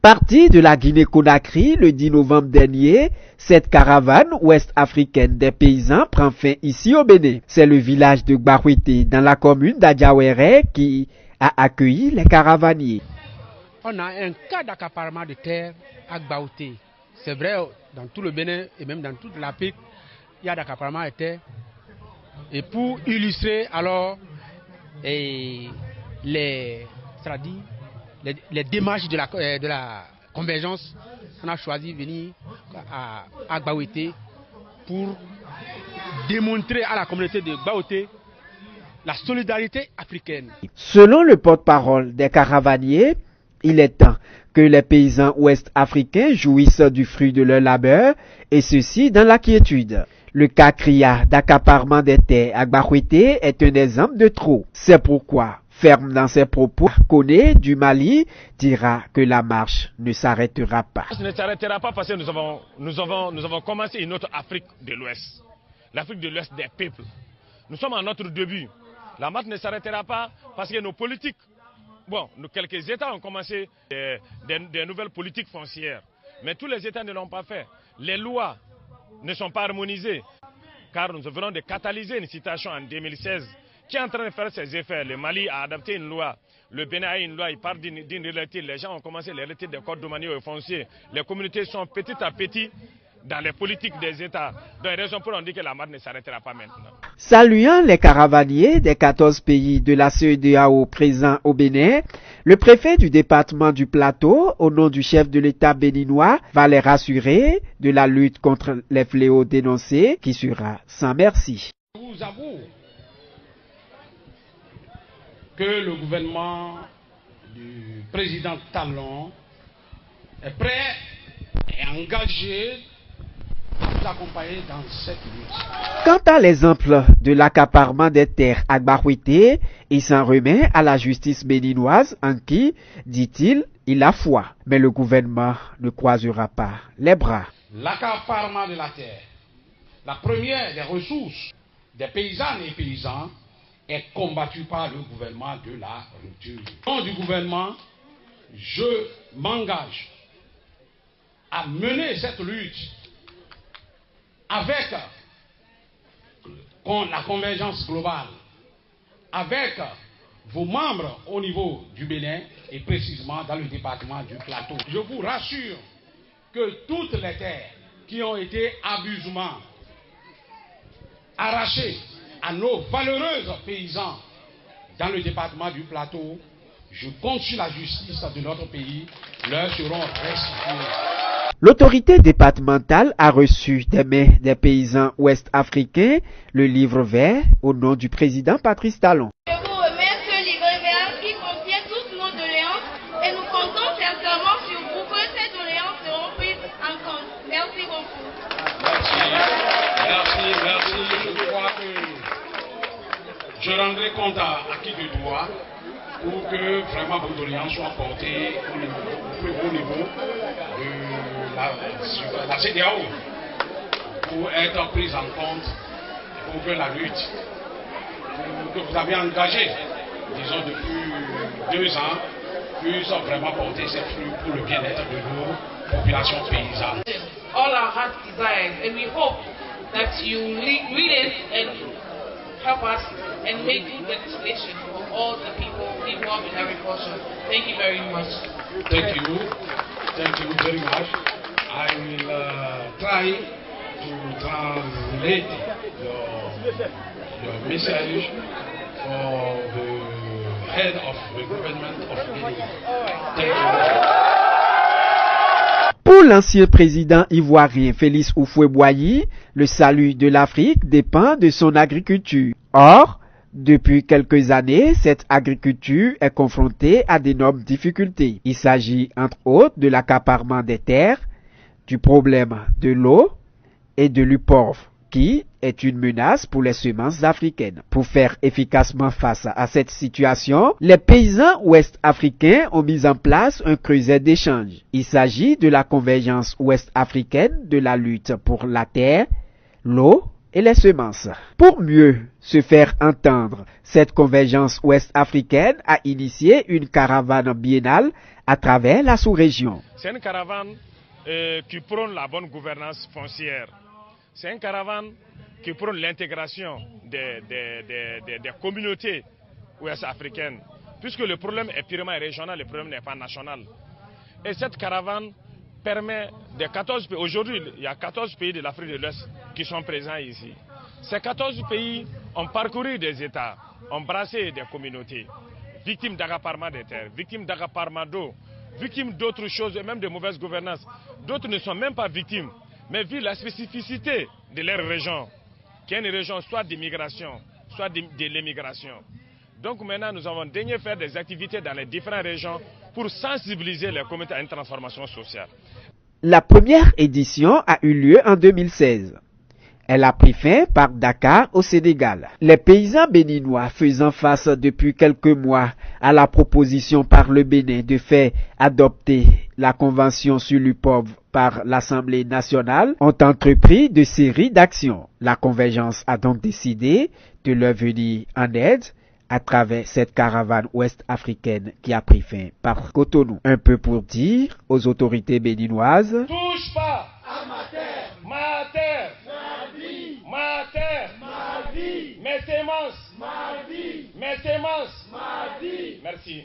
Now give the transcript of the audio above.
Partie de la Guinée-Conakry le 10 novembre dernier, cette caravane ouest-africaine des paysans prend fin ici au Bénin. C'est le village de Gbarouété dans la commune d'Adiawéré qui a accueilli les caravaniers. On a un cas d'accaparement de terre à Gbaouété. C'est vrai, dans tout le Bénin et même dans toute l'Afrique, il y a d'accaparement de terre. Et pour illustrer alors les démarches de la convergence, on a choisi de venir à Gbaouété pour démontrer à la communauté de Gbaouété la solidarité africaine. Selon le porte-parole des caravaniers, il est temps que les paysans ouest-africains jouissent du fruit de leur labeur, et ceci dans la quiétude. Le cas criard d'accaparement des terres à Gbarouété est un exemple de trop. C'est pourquoi, ferme dans ses propos, Koné du Mali dira que la marche ne s'arrêtera pas. Ça ne s'arrêtera pas parce que nous avons commencé une autre Afrique de l'Ouest. L'Afrique de l'Ouest des peuples. Nous sommes à notre début. La marche ne s'arrêtera pas parce que nos politiques, quelques États ont commencé des nouvelles politiques foncières. Mais tous les États ne l'ont pas fait. Les lois ne sont pas harmonisées. Car nous venons de catalyser une situation en 2016 qui est en train de faire ses effets. Le Mali a adapté une loi. Le Bénin a une loi, il parle d'une relative. Les gens ont commencé les relatives des codes domaniaux et fonciers. Les communautés sont petit à petit dans les politiques des États. Donc, raison pour on dit que la marche ne s'arrêtera pas maintenant. Saluant les caravaniers des 14 pays de la CEDEAO présents au Bénin, le préfet du département du Plateau, au nom du chef de l'État béninois, va les rassurer de la lutte contre les fléaux dénoncés qui sera sans merci. Je vous avoue que le gouvernement du président Talon est prêt et engagé à nous accompagner dans cette lutte. Quant à l'exemple de l'accaparement des terres à Gbarouété, il s'en remet à la justice béninoise en qui, dit-il, il a foi. Mais le gouvernement ne croisera pas les bras. L'accaparement de la terre, la première des ressources des paysannes et paysans, est combattu par le gouvernement de la rupture. Au nom du gouvernement, je m'engage à mener cette lutte avec la convergence globale, avec vos membres au niveau du Bénin et précisément dans le département du Plateau. Je vous rassure que toutes les terres qui ont été abusivement arrachées à nos valeureux paysans dans le département du Plateau, je compte sur la justice de notre pays, leur seront restitués. L'autorité départementale a reçu des mains des paysans ouest-africains le livre vert au nom du président Patrice Talon. Je vous remets ce livre vert qui contient toutes nos doléances et nous comptons sincèrement sur vous que ces doléances seront prises en compte. Merci beaucoup. Merci. Je crois que je rendrai compte à qui de droit pour que vraiment vos doléances soient portées au plus haut niveau de la CEDEAO pour être prise en compte pour que la lutte que vous avez engagée, disons depuis 2 ans, puisse vraiment porter ses fruits pour le bien-être de nos populations paysannes. All our hearts desires, and we hope that you read it and help us and make good legislation for all the people involved in agriculture. Thank you very much. Thank you very much. I will try to translate your message for the head of the government of Guinea. Thank you. Pour l'ancien président ivoirien Félix Houphouët-Boigny, le salut de l'Afrique dépend de son agriculture. Or, depuis quelques années, cette agriculture est confrontée à d'énormes difficultés. Il s'agit entre autres de l'accaparement des terres, du problème de l'eau et de l'UPORV, qui est une menace pour les semences africaines. Pour faire efficacement face à cette situation, les paysans ouest-africains ont mis en place un creuset d'échange. Il s'agit de la convergence ouest-africaine de la lutte pour la terre, l'eau et les semences. Pour mieux se faire entendre, cette convergence ouest-africaine a initié une caravane biennale à travers la sous-région. C'est une caravane qui prône la bonne gouvernance foncière. C'est une caravane qui prône l'intégration des communautés ouest-africaines, puisque le problème est purement régional, le problème n'est pas national. Et cette caravane permet de 14 pays, aujourd'hui il y a 14 pays de l'Afrique de l'Ouest qui sont présents ici. Ces 14 pays ont parcouru des États, ont brassé des communautés, victimes d'accaparement des terres, victimes d'accaparement d'eau, victimes d'autres choses, et même de mauvaise gouvernance. D'autres ne sont même pas victimes, mais vu la spécificité de leur région, qui est une région soit d'immigration, soit de l'émigration. Donc maintenant, nous avons daigné faire des activités dans les différentes régions pour sensibiliser les communautés à une transformation sociale. La première édition a eu lieu en 2016. Elle a pris fin par Dakar au Sénégal. Les paysans béninois faisant face depuis quelques mois à la proposition par le Bénin de faire adopter la Convention sur l'UPOV par l'Assemblée nationale ont entrepris de séries d'actions. La Convergence a donc décidé de leur venir en aide à travers cette caravane ouest-africaine qui a pris fin par Cotonou. Un peu pour dire aux autorités béninoises: touche pas à ma terre, ma terre, ma vie, ma terre, ma vie, mes semences, ma vie, mes semences, ma vie. Merci.